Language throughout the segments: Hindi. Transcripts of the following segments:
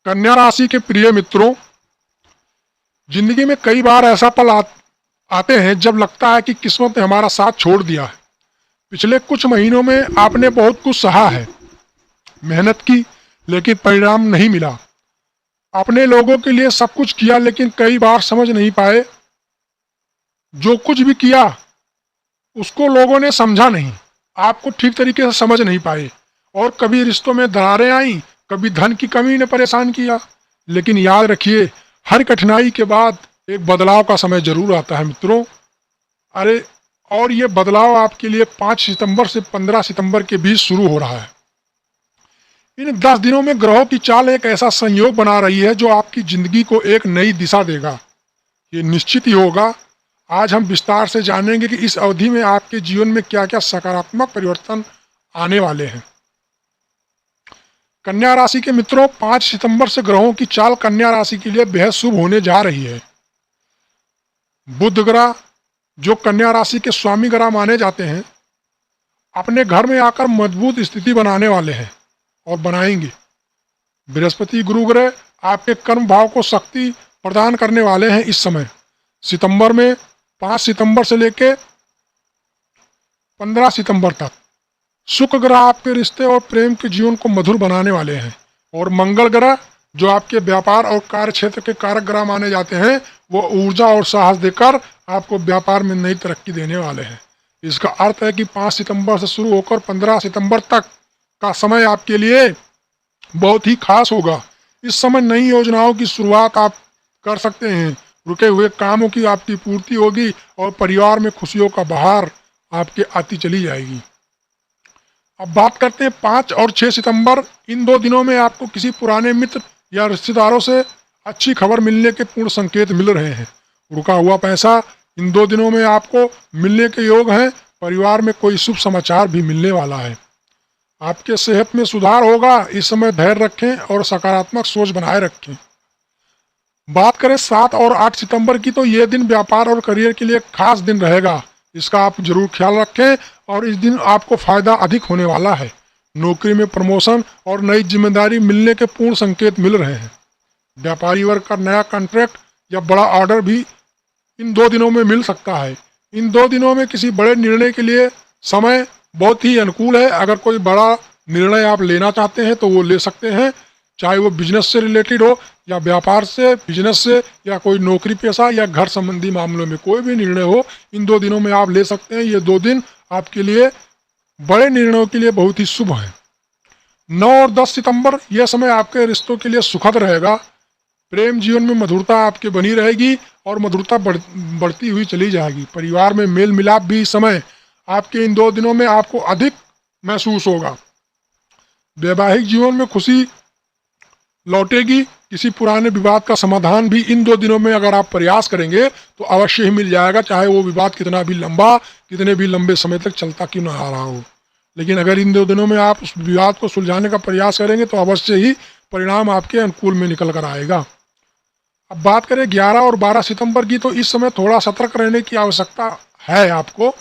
कन्या राशि के प्रिय मित्रों, जिंदगी में कई बार ऐसा पल आते हैं जब लगता है कि किस्मत ने हमारा साथ छोड़ दिया है। पिछले कुछ महीनों में आपने बहुत कुछ सहा है, मेहनत की, लेकिन परिणाम नहीं मिला। अपने लोगों के लिए सब कुछ किया, लेकिन कई बार समझ नहीं पाए। जो कुछ भी किया उसको लोगों ने समझा नहीं, आपको ठीक तरीके से समझ नहीं पाए, और कभी रिश्तों में दरारें आई, कभी धन की कमी ने परेशान किया। लेकिन याद रखिए, हर कठिनाई के बाद एक बदलाव का समय जरूर आता है मित्रों। अरे, और ये बदलाव आपके लिए 5 सितंबर से 15 सितंबर के बीच शुरू हो रहा है। इन 10 दिनों में ग्रहों की चाल एक ऐसा संयोग बना रही है जो आपकी जिंदगी को एक नई दिशा देगा। ये निश्चित ही होगा। आज हम विस्तार से जानेंगे कि इस अवधि में आपके जीवन में क्या क्या सकारात्मक परिवर्तन आने वाले हैं। कन्या राशि के मित्रों, 5 सितंबर से ग्रहों की चाल कन्या राशि के लिए बेहद शुभ होने जा रही है। बुध ग्रह, जो कन्या राशि के स्वामी ग्रह माने जाते हैं, अपने घर में आकर मजबूत स्थिति बनाने वाले हैं और बनाएंगे। बृहस्पति गुरु ग्रह आपके कर्म भाव को शक्ति प्रदान करने वाले हैं। इस समय सितंबर में 5 सितंबर से लेकर 15 सितंबर तक शुक्र ग्रह आपके रिश्ते और प्रेम के जीवन को मधुर बनाने वाले हैं। और मंगल ग्रह, जो आपके व्यापार और कार्य क्षेत्र के कारक ग्रह माने जाते हैं, वो ऊर्जा और साहस देकर आपको व्यापार में नई तरक्की देने वाले हैं। इसका अर्थ है कि 5 सितंबर से शुरू होकर 15 सितंबर तक का समय आपके लिए बहुत ही खास होगा। इस समय नई योजनाओं की शुरुआत आप कर सकते हैं, रुके हुए कामों की आपकी पूर्ति होगी और परिवार में खुशियों का बहार आपके आती चली जाएगी। अब बात करते हैं 5 और 6 सितंबर। इन 2 दिनों में आपको किसी पुराने मित्र या रिश्तेदारों से अच्छी खबर मिलने के पूर्ण संकेत मिल रहे हैं। रुका हुआ पैसा इन 2 दिनों में आपको मिलने के योग हैं। परिवार में कोई शुभ समाचार भी मिलने वाला है। आपके सेहत में सुधार होगा। इस समय धैर्य रखें और सकारात्मक सोच बनाए रखें। बात करें 7 और 8 सितंबर की, तो ये दिन व्यापार और करियर के लिए खास दिन रहेगा। इसका आप जरूर ख्याल रखें और इस दिन आपको फायदा अधिक होने वाला है। नौकरी में प्रमोशन और नई जिम्मेदारी मिलने के पूर्ण संकेत मिल रहे हैं। व्यापारी वर्ग का नया कॉन्ट्रैक्ट या बड़ा ऑर्डर भी इन 2 दिनों में मिल सकता है। इन 2 दिनों में किसी बड़े निर्णय के लिए समय बहुत ही अनुकूल है। अगर कोई बड़ा निर्णय आप लेना चाहते हैं तो वो ले सकते हैं, चाहे वो बिजनेस से रिलेटेड हो या व्यापार से, बिजनेस से, या कोई नौकरी पेशा या घर संबंधी मामलों में कोई भी निर्णय हो, इन 2 दिनों में आप ले सकते हैं। ये 2 दिन आपके लिए बड़े निर्णयों के लिए बहुत ही शुभ है। 9 और 10 सितंबर, यह समय आपके रिश्तों के लिए सुखद रहेगा। प्रेम जीवन में मधुरता आपकी बनी रहेगी और मधुरता बढ़ती हुई चली जाएगी। परिवार में मेल मिलाप भी इस समय आपके इन 2 दिनों में आपको अधिक महसूस होगा। वैवाहिक जीवन में खुशी लौटेगी। किसी पुराने विवाद का समाधान भी इन 2 दिनों में अगर आप प्रयास करेंगे तो अवश्य ही मिल जाएगा, चाहे वो विवाद कितना भी कितने भी लंबे समय तक चलता क्यों ना आ रहा हो। लेकिन अगर इन 2 दिनों में आप उस विवाद को सुलझाने का प्रयास करेंगे तो अवश्य ही परिणाम आपके अनुकूल में निकल कर आएगा। अब बात करें 11 और 12 सितंबर की, तो इस समय थोड़ा सतर्क रहने की आवश्यकता है। आपको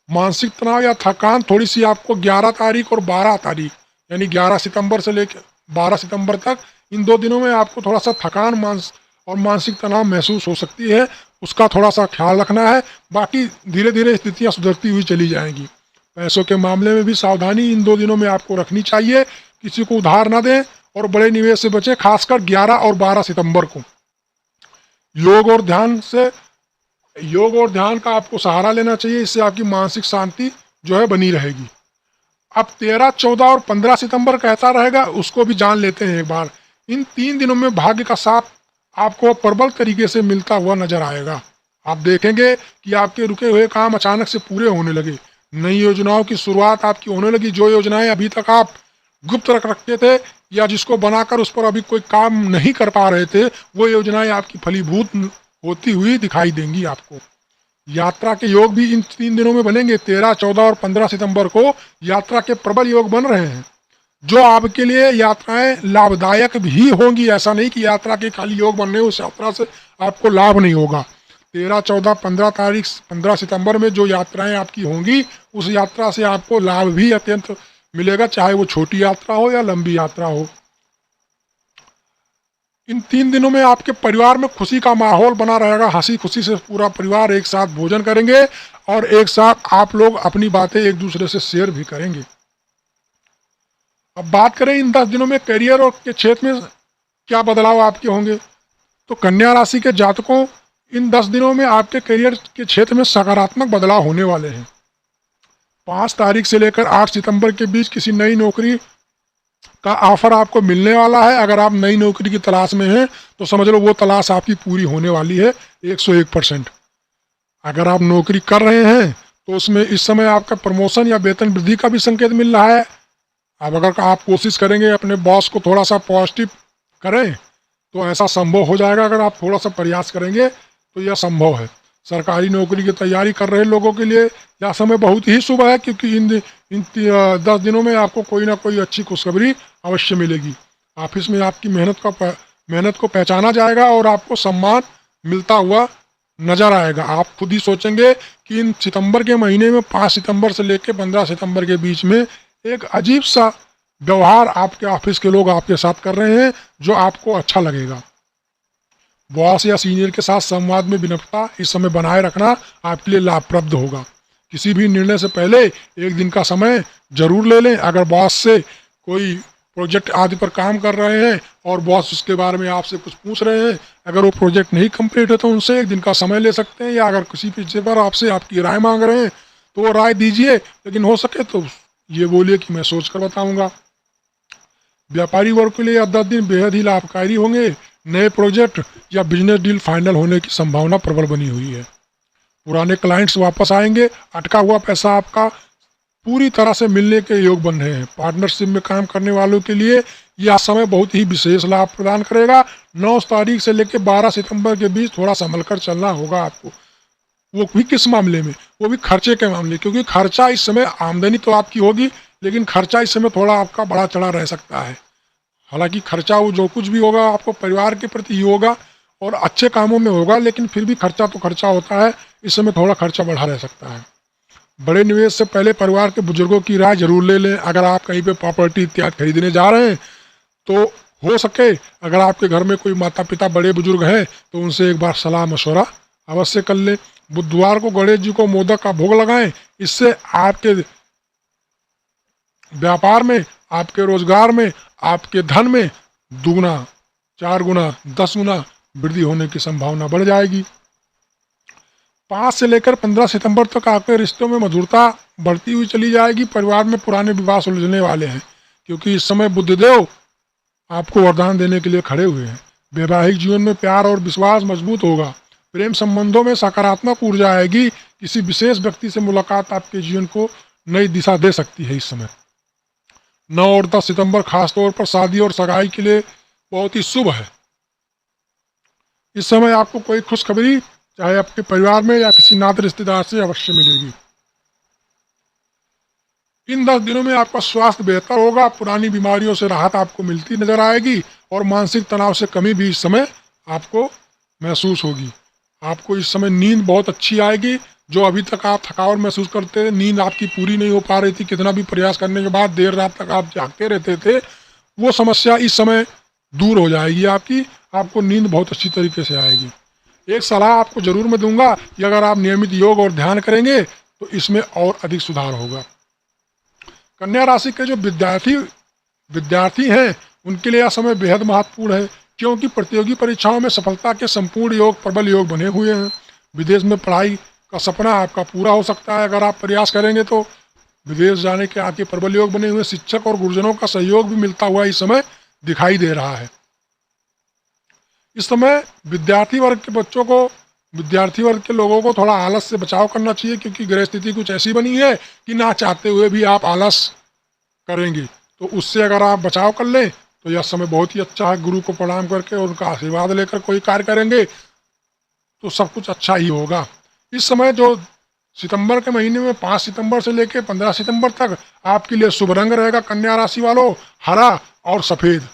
मानसिक तनाव या थकान थोड़ी सी आपको 11 तारीख और 12 तारीख, यानी 11 सितंबर से लेकर 12 सितंबर तक, इन 2 दिनों में आपको थोड़ा सा थकान और मानसिक तनाव महसूस हो सकती है। उसका थोड़ा सा ख्याल रखना है। बाकी धीरे धीरे स्थितियां सुधरती हुई चली जाएंगी। पैसों के मामले में भी सावधानी इन 2 दिनों में आपको रखनी चाहिए। किसी को उधार ना दें और बड़े निवेश से बचें, खासकर 11 और 12 सितंबर को। योग और ध्यान का आपको सहारा लेना चाहिए। इससे आपकी मानसिक शांति जो है बनी रहेगी। अब 13, 14 और 15 सितंबर कैसा रहेगा उसको भी जान लेते हैं एक बार। इन 3 दिनों में भाग्य का साथ आपको प्रबल तरीके से मिलता हुआ नजर आएगा। आप देखेंगे कि आपके रुके हुए काम अचानक से पूरे होने लगे। नई योजनाओं की शुरुआत आपकी होने लगी। जो योजनाएं अभी तक आप गुप्त रखते थे या जिसको बनाकर उस पर अभी कोई काम नहीं कर पा रहे थे, वो योजनाएं आपकी फलीभूत होती हुई दिखाई देंगी आपको। यात्रा के योग भी इन 3 दिनों में बनेंगे। 13, 14 और 15 सितंबर को यात्रा के प्रबल योग बन रहे हैं, जो आपके लिए यात्राएं लाभदायक भी होंगी। ऐसा नहीं कि यात्रा के खाली योग बनने उस यात्रा से आपको लाभ नहीं होगा। 13, 14, 15 सितंबर में जो यात्राएं आपकी होंगी, उस यात्रा से आपको लाभ भी अत्यंत मिलेगा, चाहे वो छोटी यात्रा हो या लंबी यात्रा हो। इन 3 दिनों में आपके परिवार में खुशी का माहौल बना रहेगा, हंसी खुशी से पूरा परिवार एक साथ भोजन करेंगे और एक साथ आप लोग अपनी बातें एक दूसरे से शेयर भी करेंगे। अब बात करें इन 10 दिनों में करियर और के क्षेत्र में क्या बदलाव आपके होंगे, तो कन्या राशि के जातकों, इन 10 दिनों में आपके करियर के क्षेत्र में सकारात्मक बदलाव होने वाले हैं। 5 तारीख से लेकर 8 सितंबर के बीच किसी नई नौकरी का ऑफर आपको मिलने वाला है। अगर आप नई नौकरी की तलाश में हैं तो समझ लो वो तलाश आपकी पूरी होने वाली है 101%। अगर आप नौकरी कर रहे हैं तो उसमें इस समय आपका प्रमोशन या वेतन वृद्धि का भी संकेत मिल रहा है। अब अगर आप कोशिश करेंगे अपने बॉस को थोड़ा सा पॉजिटिव करें तो ऐसा संभव हो जाएगा। अगर आप थोड़ा सा प्रयास करेंगे तो यह संभव है। सरकारी नौकरी की तैयारी कर रहे लोगों के लिए यह समय बहुत ही शुभ है, क्योंकि इन 10 दिनों में आपको कोई ना कोई अच्छी खुशखबरी अवश्य मिलेगी। ऑफिस में आपकी मेहनत को पहचाना जाएगा और आपको सम्मान मिलता हुआ नजर आएगा। आप खुद ही सोचेंगे कि इन सितंबर के महीने में 5 सितंबर से लेकर 15 सितंबर के बीच में एक अजीब सा व्यवहार आपके ऑफिस के लोग आपके साथ कर रहे हैं जो आपको अच्छा लगेगा। बॉस या सीनियर के साथ संवाद में विनम्रता इस समय बनाए रखना आपके लिए लाभप्रद होगा। किसी भी निर्णय से पहले एक दिन का समय जरूर ले लें। अगर बॉस से कोई प्रोजेक्ट आदि पर काम कर रहे हैं और बॉस उसके बारे में आपसे कुछ पूछ रहे हैं, अगर वो प्रोजेक्ट नहीं कंप्लीट है तो उनसे एक दिन का समय ले सकते हैं। या अगर किसी विषय पर आपसे आपकी राय मांग रहे हैं तो वो राय दीजिए, लेकिन हो सके तो ये बोलिए कि मैं सोच कर बताऊंगा। व्यापारी वर्ग के लिए 10 दिन बेहद ही लाभकारी होंगे। नए प्रोजेक्ट या बिजनेस डील फाइनल होने की संभावना प्रबल बनी हुई है। पुराने क्लाइंट्स वापस आएंगे। अटका हुआ पैसा आपका पूरी तरह से मिलने के योग बन रहे हैं। पार्टनरशिप में काम करने वालों के लिए यह समय बहुत ही विशेष लाभ प्रदान करेगा। 9 तारीख से लेकर 12 सितंबर के बीच थोड़ा संभल कर चलना होगा आपको। वो भी किस मामले में? वो भी खर्चे के मामले, क्योंकि खर्चा इस समय, आमदनी तो आपकी होगी लेकिन खर्चा इस समय थोड़ा आपका बढ़ा चढ़ा रह सकता है। हालांकि खर्चा वो जो कुछ भी होगा आपको परिवार के प्रति ही होगा और अच्छे कामों में होगा, लेकिन फिर भी खर्चा तो खर्चा होता है। इस समय थोड़ा खर्चा बढ़ा रह सकता है। बड़े निवेश से पहले परिवार के बुजुर्गों की राय जरूर ले लें। अगर आप कहीं पे प्रॉपर्टी इत्यादि खरीदने जा रहे हैं तो हो सके अगर आपके घर में कोई माता पिता बड़े बुजुर्ग हैं तो उनसे एक बार सलाह मशवरा अवश्य कर लें। बुधवार को गणेश जी को मोदक का भोग लगाएं। इससे आपके व्यापार में, आपके रोजगार में, आपके धन में दुगुना, 4 गुना, 10 गुना वृद्धि होने की संभावना बढ़ जाएगी। 5 से लेकर 15 सितंबर तक आपके रिश्तों में मधुरता बढ़ती हुई चली जाएगी। परिवार में पुराने विवाद सुलझने वाले हैं, क्योंकि इस समय बुद्धदेव आपको वरदान देने के लिए खड़े हुए हैं। वैवाहिक जीवन में प्यार और विश्वास मजबूत होगा। प्रेम संबंधों में सकारात्मक ऊर्जा आएगी। किसी विशेष व्यक्ति से मुलाकात आपके जीवन को नई दिशा दे सकती है। इस समय 9 और 10 सितंबर खासतौर पर शादी और सगाई के लिए बहुत ही शुभ है। इस समय आपको कोई खुशखबरी चाहे आपके परिवार में या किसी नाते रिश्तेदार से अवश्य मिलेगी। इन 10 दिनों में आपका स्वास्थ्य बेहतर होगा। पुरानी बीमारियों से राहत आपको मिलती नजर आएगी और मानसिक तनाव से कमी भी इस समय आपको महसूस होगी। आपको इस समय नींद बहुत अच्छी आएगी। जो अभी तक आप थकावट महसूस करते थे, नींद आपकी पूरी नहीं हो पा रही थी, कितना भी प्रयास करने के बाद देर रात तक आप जागते रहते थे, वो समस्या इस समय दूर हो जाएगी आपकी। आपको नींद बहुत अच्छी तरीके से आएगी। एक सलाह आपको जरूर मैं दूंगा कि अगर आप नियमित योग और ध्यान करेंगे तो इसमें और अधिक सुधार होगा। कन्या राशि के जो विद्यार्थी हैं उनके लिए यह समय बेहद महत्वपूर्ण है, क्योंकि प्रतियोगी परीक्षाओं में सफलता के संपूर्ण योग, प्रबल योग बने हुए हैं। विदेश में पढ़ाई का सपना आपका पूरा हो सकता है। अगर आप प्रयास करेंगे तो विदेश जाने के आपके प्रबल योग बने हुए। शिक्षक और गुरुजनों का सहयोग भी मिलता हुआ इस समय दिखाई दे रहा है। इस समय विद्यार्थी वर्ग के लोगों को थोड़ा आलस से बचाव करना चाहिए, क्योंकि ग्रह स्थिति कुछ ऐसी बनी है कि ना चाहते हुए भी आप आलस करेंगे। तो उससे अगर आप बचाव कर लें तो यह समय बहुत ही अच्छा है। गुरु को प्रणाम करके और उनका आशीर्वाद लेकर कोई कार्य करेंगे तो सब कुछ अच्छा ही होगा। इस समय जो सितंबर के महीने में 5 सितंबर से लेकर 15 सितंबर तक आपके लिए शुभ रंग रहेगा कन्या राशि वालों, हरा और सफेद।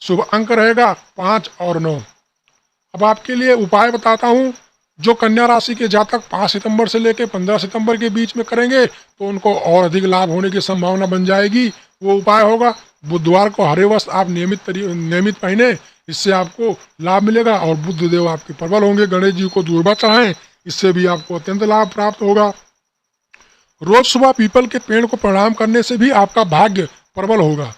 शुभ अंक रहेगा 5 और 9। अब आपके लिए उपाय बताता हूँ। जो कन्या राशि के जातक 5 सितंबर से लेकर 15 सितंबर के बीच में करेंगे तो उनको और अधिक लाभ होने की संभावना बन जाएगी। वो उपाय होगा, बुधवार को हरे वस्त्र आप नियमित पहने इससे आपको लाभ मिलेगा और बुध देव आपके प्रबल होंगे। गणेश जी को दूर्वा चढ़ाएं, इससे भी आपको अत्यंत लाभ प्राप्त होगा। रोज सुबह पीपल के पेड़ को प्रणाम करने से भी आपका भाग्य प्रबल होगा।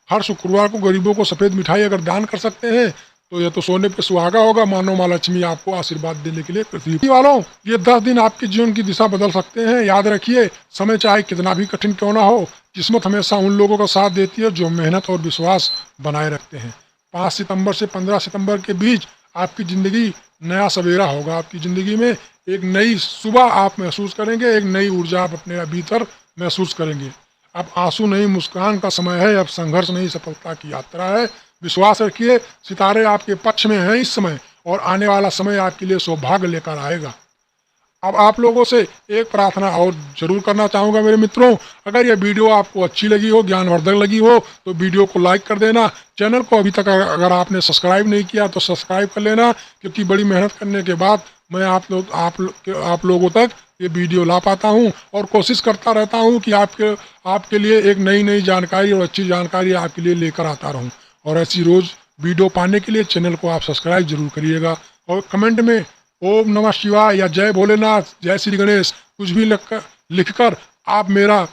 हर शुक्रवार को गरीबों को सफेद मिठाई अगर दान कर सकते हैं तो यह तो सोने पे सुहागा होगा। मानो माँ लक्ष्मी आपको आशीर्वाद देने के लिए पृथ्वी वालों, ये 10 दिन आपके जीवन की दिशा बदल सकते हैं। याद रखिए, समय चाहे कितना भी कठिन क्यों ना हो, किस्मत हमेशा उन लोगों का साथ देती है जो मेहनत और विश्वास बनाए रखते हैं। 5 सितंबर से 15 सितंबर के बीच आपकी ज़िंदगी नया सवेरा होगा। आपकी ज़िंदगी में एक नई सुबह आप महसूस करेंगे, एक नई ऊर्जा आप अपने भीतर महसूस करेंगे। अब आंसू नहीं मुस्कान का समय है, अब संघर्ष नहीं सफलता की यात्रा है। विश्वास रखिए, सितारे आपके पक्ष में हैं इस समय, और आने वाला समय आपके लिए सौभाग्य लेकर आएगा। अब आप लोगों से एक प्रार्थना और जरूर करना चाहूँगा मेरे मित्रों, अगर यह वीडियो आपको अच्छी लगी हो, ज्ञानवर्धक लगी हो, तो वीडियो को लाइक कर देना। चैनल को अभी तक अगर आपने सब्सक्राइब नहीं किया तो सब्सक्राइब कर लेना, क्योंकि बड़ी मेहनत करने के बाद मैं आप लोगों तक ये वीडियो ला पाता हूँ, और कोशिश करता रहता हूँ कि आपके लिए एक नई नई जानकारी और अच्छी जानकारी आपके लिए लेकर आता रहूँ। और ऐसी रोज़ वीडियो पाने के लिए चैनल को आप सब्सक्राइब जरूर करिएगा, और कमेंट में ओम नमः शिवाय या जय भोलेनाथ, जय श्री गणेश कुछ भी लिखकर आप मेरा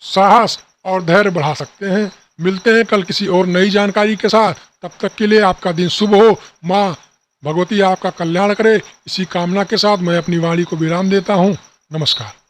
साहस और धैर्य बढ़ा सकते हैं। मिलते हैं कल किसी और नई जानकारी के साथ, तब तक के लिए आपका दिन शुभ हो। माँ भगवती आपका कल्याण करे, इसी कामना के साथ मैं अपनी वाणी को विराम देता हूँ। नमस्कार।